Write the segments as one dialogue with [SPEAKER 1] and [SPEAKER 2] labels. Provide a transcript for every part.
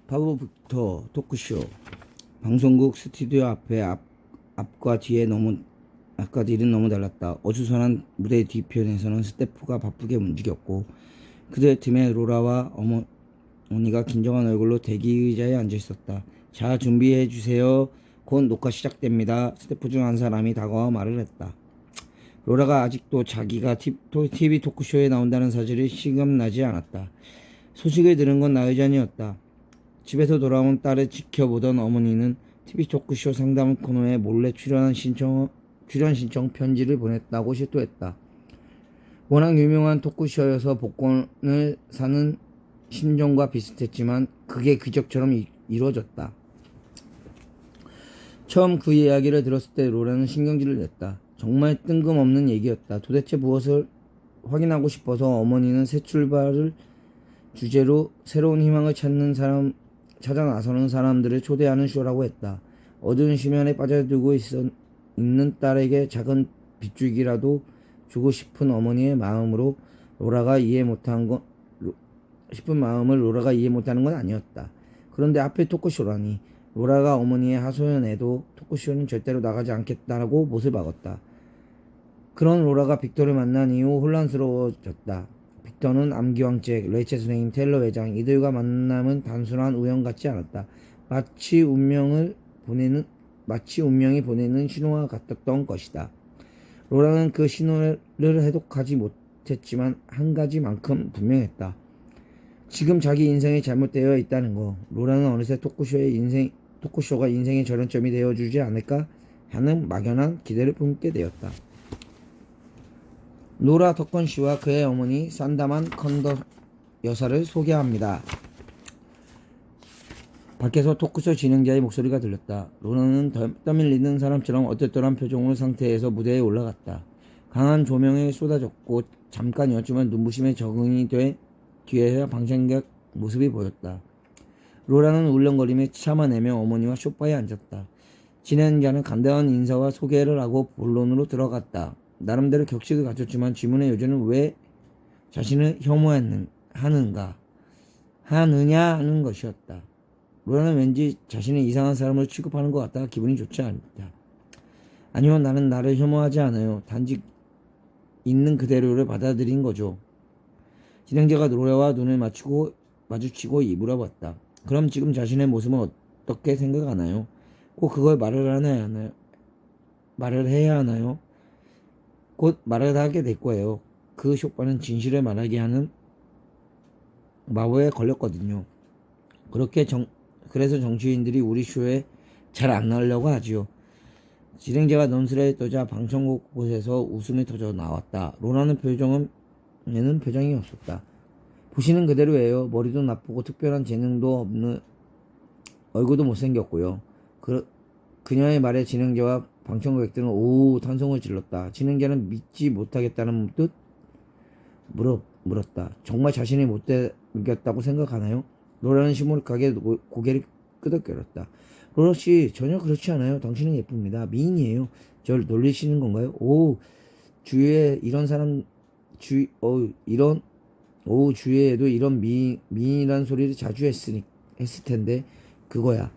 [SPEAKER 1] 파브 빅터 토크쇼. 방송국 스튜디오 앞과 뒤는 너무 달랐다. 어수선한 무대 뒤편에서는 스태프가 바쁘게 움직였고 그들 틈에 로라와 어머니가 긴장한 얼굴로 대기 의자에 앉아 있었다. 자, 준비해 주세요. 곧 녹화 시작됩니다. 스태프 중 한 사람이 다가와 말을 했다. 로라가 아직도 자기가 TV 토크쇼에 나온다는 사실이 실감나지 않았다. 소식을 들은 건 나의전이었다. 집에서 돌아온 딸을 지켜보던 어머니는 TV 토크쇼 상담 코너에 몰래 출연 신청 편지를 보냈다고 실토했다. 워낙 유명한 토크쇼여서 복권을 사는 심정과 비슷했지만 그게 기적처럼 이루어졌다. 처음 그 이야기를 들었을 때 로라는 신경질을 냈다. 정말 뜬금없는 얘기였다. 도대체 무엇을 확인하고 싶어서 어머니는 새 출발을 주제로 새로운 희망을 찾아 나서는 사람들을 초대하는 쇼라고 했다. 어두운 심연에 빠져들고 있는 딸에게 작은 빗줄기라도 주고 싶은 어머니의 마음으로 로라가 이해 못하는 건 아니었다. 그런데 앞에 토크쇼라니. 로라가 어머니의 하소연에도 토크쇼는 절대로 나가지 않겠다라고 못을 박았다. 그런 로라가 빅터를 만난 이후 혼란스러워졌다. 빅터는 암기왕잭, 레이첼 선생님, 테일러 회장 이들과 만남은 단순한 우연 같지 않았다. 마치 운명이 보내는 신호와 같았던 것이다. 로라는 그 신호를 해독하지 못했지만 한 가지만큼 분명했다. 지금 자기 인생이 잘못되어 있다는 거. 로라는 어느새 토크쇼가 인생의 절연점이 되어주지 않을까 하는 막연한 기대를 품게 되었다. 노라 덕건 씨와 그의 어머니 산다만 컨더 여사를 소개합니다. 밖에서 토크쇼 진행자의 목소리가 들렸다. 로라는 떠밀리는 사람처럼 어떨떠한 표정으로 상태에서 무대에 올라갔다. 강한 조명이 쏟아졌고 잠깐이었지만 눈부심에 적응이 돼 뒤에서 방청객 모습이 보였다. 로라는 울렁거리며 참아내며 어머니와 소파에 앉았다. 진행자는 간단한 인사와 소개를 하고 본론으로 들어갔다. 나름대로 격식을 갖췄지만 질문의 요지는 왜 자신을 혐오하느냐 하는 것이었다. 로라는 왠지 자신을 이상한 사람으로 취급하는 것 같다가 기분이 좋지 않다. 아니요, 나는 나를 혐오하지 않아요. 단지 있는 그대로를 받아들인 거죠. 진행자가 로라와 눈을 마주치고 물어봤다. 그럼 지금 자신의 모습은 어떻게 생각하나요? 꼭 그걸 말을 해야 하나요? 곧 말을 하게 될 거예요. 그 쇼파는 진실을 말하게 하는 마법에 걸렸거든요. 그래서 정치인들이 우리 쇼에 잘 안 나오려고 하지요. 진행자가 논술에 떠자 방청국 곳에서 웃음이 터져 나왔다. 로라는 표정에는 표정이 없었다. 보시는 그대로예요. 머리도 나쁘고 특별한 재능도 없는 얼굴도 못생겼고요. 그녀의 말에 진행자와 방청객들은 오 탄성을 질렀다. 진행자는 믿지 못하겠다는 듯 물었다. 정말 자신이 못되겠다고 생각하나요? 로라는 시무룩하게 고개를 끄덕거렸다. 로라씨 전혀 그렇지 않아요. 당신은 예쁩니다. 미인이에요. 절 놀리시는 건가요? 주위에 이런 사람 주위에도 이런 미인이란 소리를 자주 했을 텐데 그거야.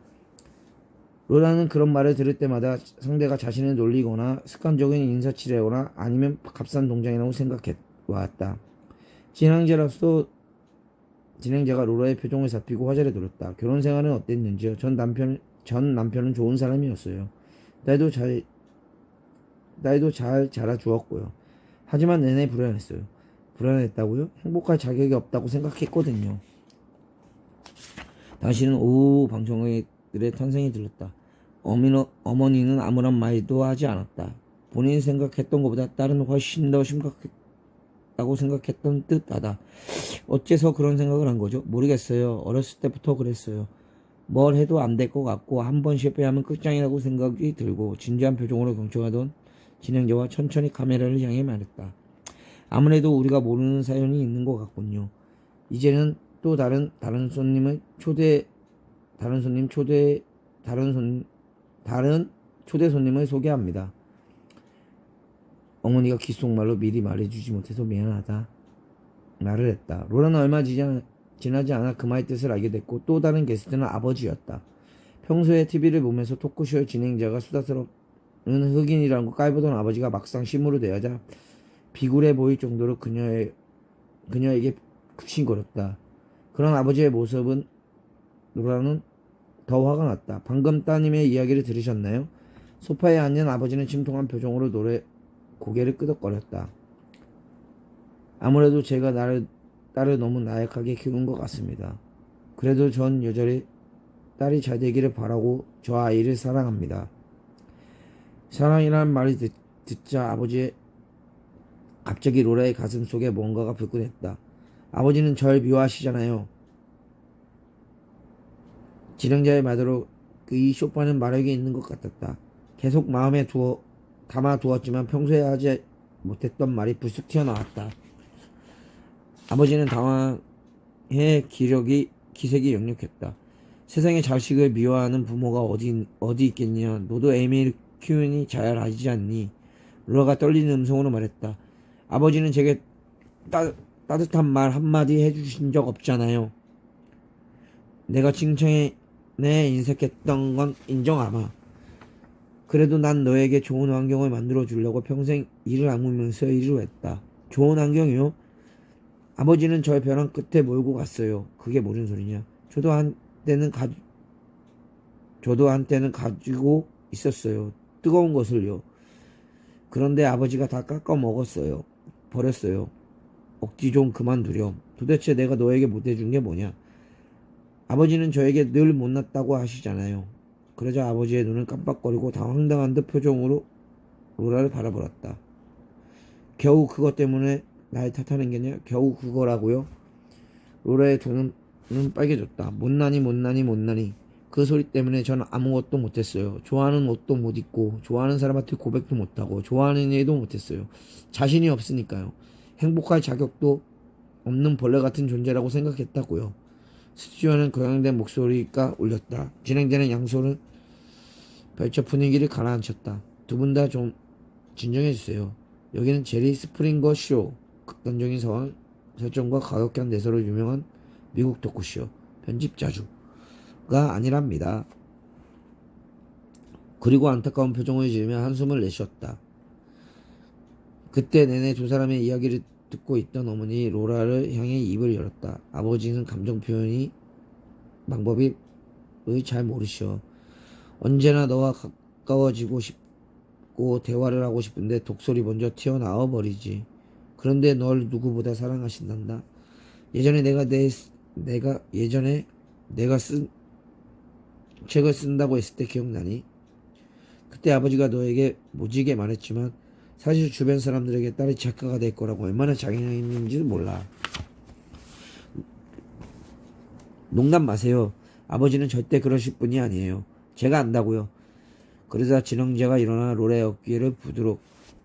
[SPEAKER 1] 로라는 그런 말을 들을 때마다 상대가 자신을 놀리거나 습관적인 인사치레거나 아니면 값싼 동장이라고 생각해왔다. 진행자가 로라의 표정을 살피고 화제를 들었다. 결혼 생활은 어땠는지요? 전 남편은 좋은 사람이었어요. 딸도 잘 자라주었고요. 하지만 내내 불안했어요. 불안했다고요? 행복할 자격이 없다고 생각했거든요. 다시는 방청객들의 탄생이 들렸다. 어머니는 아무런 말도 하지 않았다. 본인이 생각했던 것보다 딸은 훨씬 더 심각했다고 생각했던 듯하다. 어째서 그런 생각을 한 거죠? 모르겠어요. 어렸을 때부터 그랬어요. 뭘 해도 안 될 것 같고 한 번 실패하면 끝장이라고 생각이 들고 진지한 표정으로 경청하던 진행자와 천천히 카메라를 향해 말했다. 아무래도 우리가 모르는 사연이 있는 것 같군요. 이제는 또 다른 초대 손님을 소개합니다. 어머니가 귓속말로 미리 말해주지 못해서 미안하다 말을 했다. 로라는 얼마 지나 지나지 않아 그마의 뜻을 알게 됐고 또 다른 게스트는 아버지였다. 평소에 TV를 보면서 토크쇼 진행자가 수다스러운 흑인이라는 걸 깔보던 아버지가 막상 심으로 대하자 비굴해 보일 정도로 그녀에게 굽신거렸다. 그런 아버지의 모습은 로라는 더 화가 났다. 방금 따님의 이야기를 들으셨나요? 소파에 앉은 아버지는 침통한 표정으로 고개를 끄덕거렸다. 아무래도 제가 딸을 너무 나약하게 키운 것 같습니다. 그래도 전 여전히 딸이 잘 되기를 바라고 저 아이를 사랑합니다. 사랑이라는 말을 듣자 갑자기 로라의 가슴 속에 뭔가가 불끈했다. 아버지는 절 미워하시잖아요. 진행자의 말대로 이 쇼파는 마력이 있는 것 같았다. 계속 마음에 담아두었지만 평소에 하지 못했던 말이 불쑥 튀어나왔다. 아버지는 당황해 기색이 역력했다. 세상에 자식을 미워하는 부모가 어디 있겠냐. 너도 에이미를 키우니 잘 알지 않니? 로라가 떨리는 음성으로 말했다. 아버지는 제게 따뜻한 말 한마디 해주신 적 없잖아요. 내가 칭찬에 인색했던 건 인정하마. 그래도 난 너에게 좋은 환경을 만들어 주려고 평생 이를 악물면서 일을 했다. 좋은 환경이요? 아버지는 절 벼랑 끝에 몰고 갔어요. 그게 무슨 소리냐? 저도 한때는 가지고 있었어요. 뜨거운 것을요. 그런데 아버지가 다 깎아 먹었어요. 버렸어요. 억지 좀 그만두렴. 도대체 내가 너에게 못해준 게 뭐냐? 아버지는 저에게 늘 못났다고 하시잖아요. 그러자 아버지의 눈을 깜빡거리고 당황당한 듯 표정으로 로라를 바라보았다. 겨우 그것 때문에 날 탓하는 게냐? 겨우 그거라고요? 로라의 두 눈은 빨개졌다. 못나니. 그 소리 때문에 저는 아무것도 못했어요. 좋아하는 옷도 못 입고, 좋아하는 사람한테 고백도 못하고, 좋아하는 일도 못했어요. 자신이 없으니까요. 행복할 자격도 없는 벌레 같은 존재라고 생각했다고요. 스튜디오는 고양된 목소리가 울렸다. 진행자는 양손을 펼쳐 분위기를 가라앉혔다. 두 분 다 좀 진정해주세요. 여기는 제리 스프링거 쇼. 극단적인 상황 설정과 가격한 내서로 유명한 미국 토크쇼 편집자주가 아니랍니다. 그리고 안타까운 표정을 지으며 한숨을 내쉬었다. 그때 내내 두 사람의 이야기를 듣고 있던 어머니 로라를 향해 입을 열었다. 아버지는 감정 표현이 방법을 잘 모르시오. 언제나 너와 가까워지고 싶고 대화를 하고 싶은데 독소리 먼저 튀어나와 버리지. 그런데 널 누구보다 사랑하신단다. 예전에 내가 쓴 책을 쓴다고 했을 때 기억나니? 그때 아버지가 너에게 무지개 말했지만 사실 주변 사람들에게 딸이 작가가 될 거라고 얼마나 자신있는지도 몰라. 농담 마세요. 아버지는 절대 그러실 분이 아니에요. 제가 안다고요. 그러자 진행자가 일어나 로라의 어깨를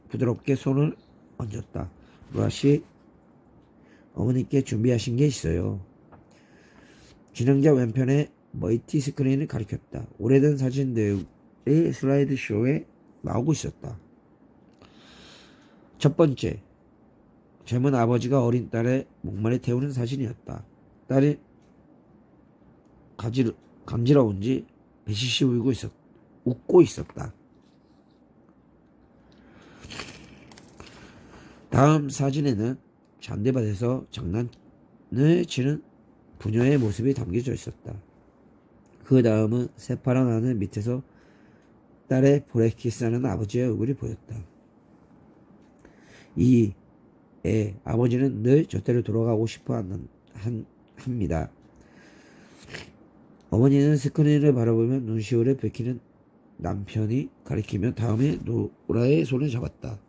[SPEAKER 1] 부드럽게 손을 얹었다. 로라씨, 어머니께 준비하신 게 있어요. 진행자 왼편에 멀티 스크린을 가리켰다. 오래된 사진들이 슬라이드 쇼에 나오고 있었다. 첫 번째, 젊은 아버지가 어린 딸의 목말에 태우는 사진이었다. 딸이 간지러운지 배시시 웃고 있었다. 다음 사진에는 잔디밭에서 장난을 치는 부녀의 모습이 담겨져 있었다. 그 다음은 새파란 하늘 밑에서 딸의 브레이키스하는 아버지의 얼굴이 보였다. 아버지는 늘 저때로 돌아가고 싶어 합니다. 어머니는 스크린을 바라보며 눈시울을 붉히는 남편이 가리키며 다음에 노라의 손을 잡았다.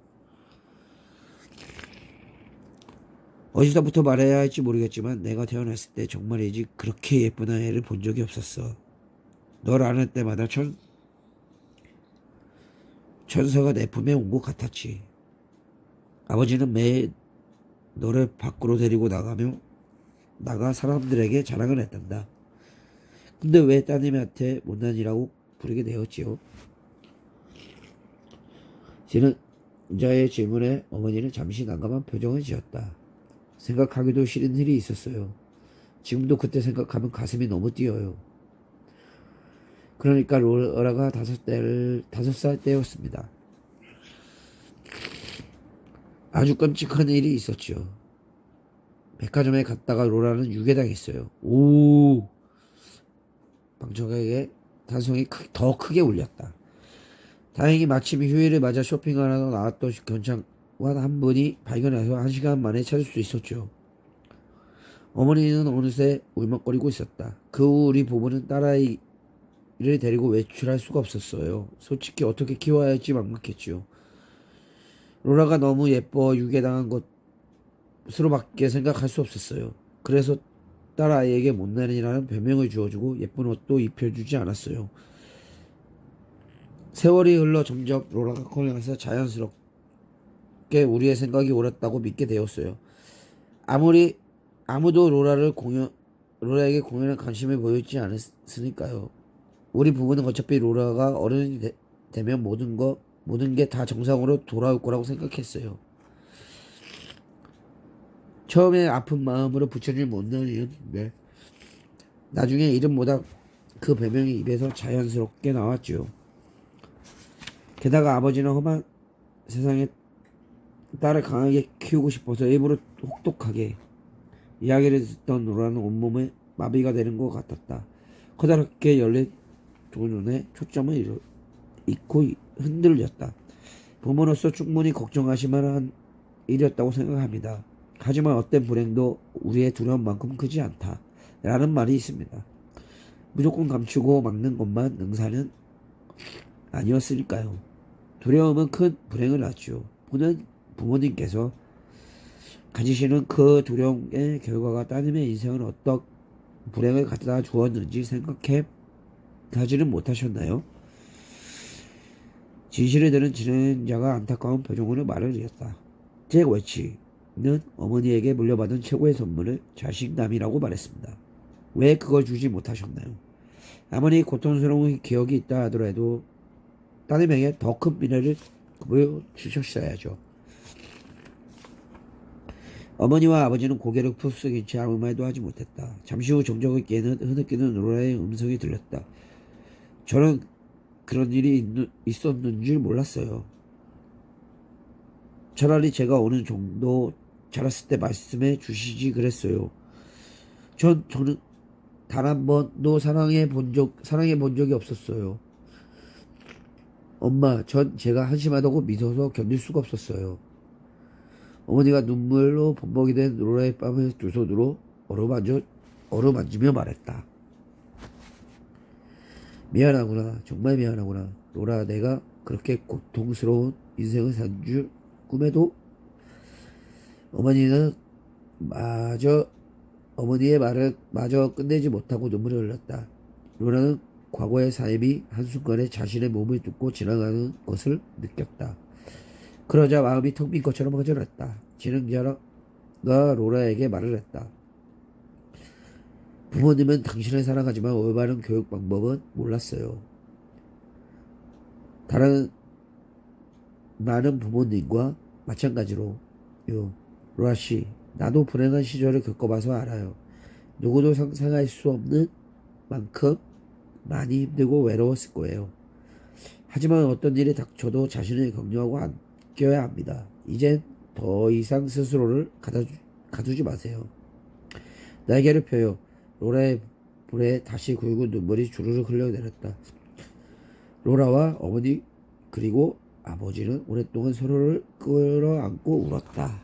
[SPEAKER 1] 어디서부터 말해야 할지 모르겠지만 내가 태어났을 때 정말이지 그렇게 예쁜 아이를 본 적이 없었어. 널 안을 때마다 천사가 내 품에 온 것 같았지. 아버지는 매일 너를 밖으로 데리고 나가 사람들에게 자랑을 했단다. 근데 왜 따님한테 못난이라고 부르게 되었지요? 진행자의 질문에 어머니는 잠시 난감한 표정을 지었다. 생각하기도 싫은 일이 있었어요.
[SPEAKER 2] 지금도 그때 생각하면 가슴이 너무 뛰어요. 그러니까 로라가 5살 때였습니다. 아주 끔찍한 일이 있었죠. 백화점에 갔다가 로라는 유괴당했어요. 오! 방청객의 단성이 더 크게 울렸다. 다행히 마침 휴일을 맞아 쇼핑하러 나왔던 견창관 한 분이 발견해서 1시간 만에 찾을 수 있었죠. 어머니는 어느새 울먹거리고 있었다. 그 후 우리 부부는 딸아이를 데리고 외출할 수가 없었어요. 솔직히 어떻게 키워야 할지 막막했죠. 로라가 너무 예뻐 유괴당한 것으로밖에 생각할 수 없었어요. 그래서 딸아이에게 못난이라는 별명을 주어주고 예쁜 옷도 입혀주지 않았어요. 세월이 흘러 점점 로라가 커가면서 자연스럽게 우리의 생각이 옳았다고 믿게 되었어요. 아무도 로라에게 공연에 관심을 보이지 않았으니까요. 우리 부부는 어차피 로라가 어른이 되면 모든 게 다 정상으로 돌아올 거라고 생각했어요. 처음에 아픈 마음으로 붙여줄 못난이였는데 나중에 이름보다 그 별명이 입에서 자연스럽게 나왔죠. 게다가 아버지는 험한 세상에 딸을 강하게 키우고 싶어서 일부러 혹독하게 이야기를 듣던 로라는 온몸에 마비가 되는 것 같았다. 커다랗게 열린 두 눈에 초점을 잃고 흔들렸다. 부모로서 충분히 걱정하실 만한 일이었다고 생각합니다. 하지만 어떤 불행도 우리의 두려움만큼 크지 않다. 라는 말이 있습니다. 무조건 감추고 막는 것만 능사는 아니었으니까요. 두려움은 큰 불행을 낳죠. 부모님께서 가지시는 그 두려움의 결과가 따님의 인생을 어떤 불행을 갖다 주었는지 생각해 가지는 못하셨나요? 진실을 들은 진행자가 안타까운 표정으로 말을 이었다. 제 외치는 어머니에게 물려받은 최고의 선물을 자식남이라고 말했습니다. 왜 그걸 주지 못하셨나요? 아무리 고통스러운 기억이 있다 하더라도 따님에게 더 큰 미래를 보여주셨어야죠. 어머니와 아버지는 고개를 푹 숙인 채 아무 말도 하지 못했다. 잠시 후 정적을 깨는 흐느끼는 로라의 음성이 들렸다. 저는 그런 일이 있었는 줄 몰랐어요. 차라리 제가 어느 정도 자랐을 때 말씀해 주시지 그랬어요. 저는 단 한 번도 사랑해 본 적이 없었어요. 엄마, 전 제가 한심하다고 믿어서 견딜 수가 없었어요. 어머니가 눈물로 범벅이 된 로라의 뺨을 두 손으로 어루만지며 말했다. 미안하구나. 정말 미안하구나. 로라, 내가 그렇게 고통스러운 인생을 산 줄 꿈에도. 어머니의 말을 마저 끝내지 못하고 눈물을 흘렸다. 로라는 과거의 삶이 한순간에 자신의 몸을 뚫고 지나가는 것을 느꼈다. 그러자 마음이 텅 빈 것처럼 허전했다. 진행자가 로라에게 말을 했다. 부모님은 당신을 사랑하지만 올바른 교육 방법은 몰랐어요. 다른 많은 부모님과 마찬가지로요. 로라 씨, 나도 불행한 시절을 겪어봐서 알아요. 누구도 상상할 수 없는 만큼 많이 힘들고 외로웠을 거예요. 하지만 어떤 일이 닥쳐도 자신을 격려하고 아껴야 합니다. 이젠 더 이상 스스로를 가두지 마세요. 날개를 펴요. 로라의 볼에 다시 굵은 눈물이 주르륵 흘러내렸다. 로라와 어머니 그리고 아버지는 오랫동안 서로를 끌어안고 울었다.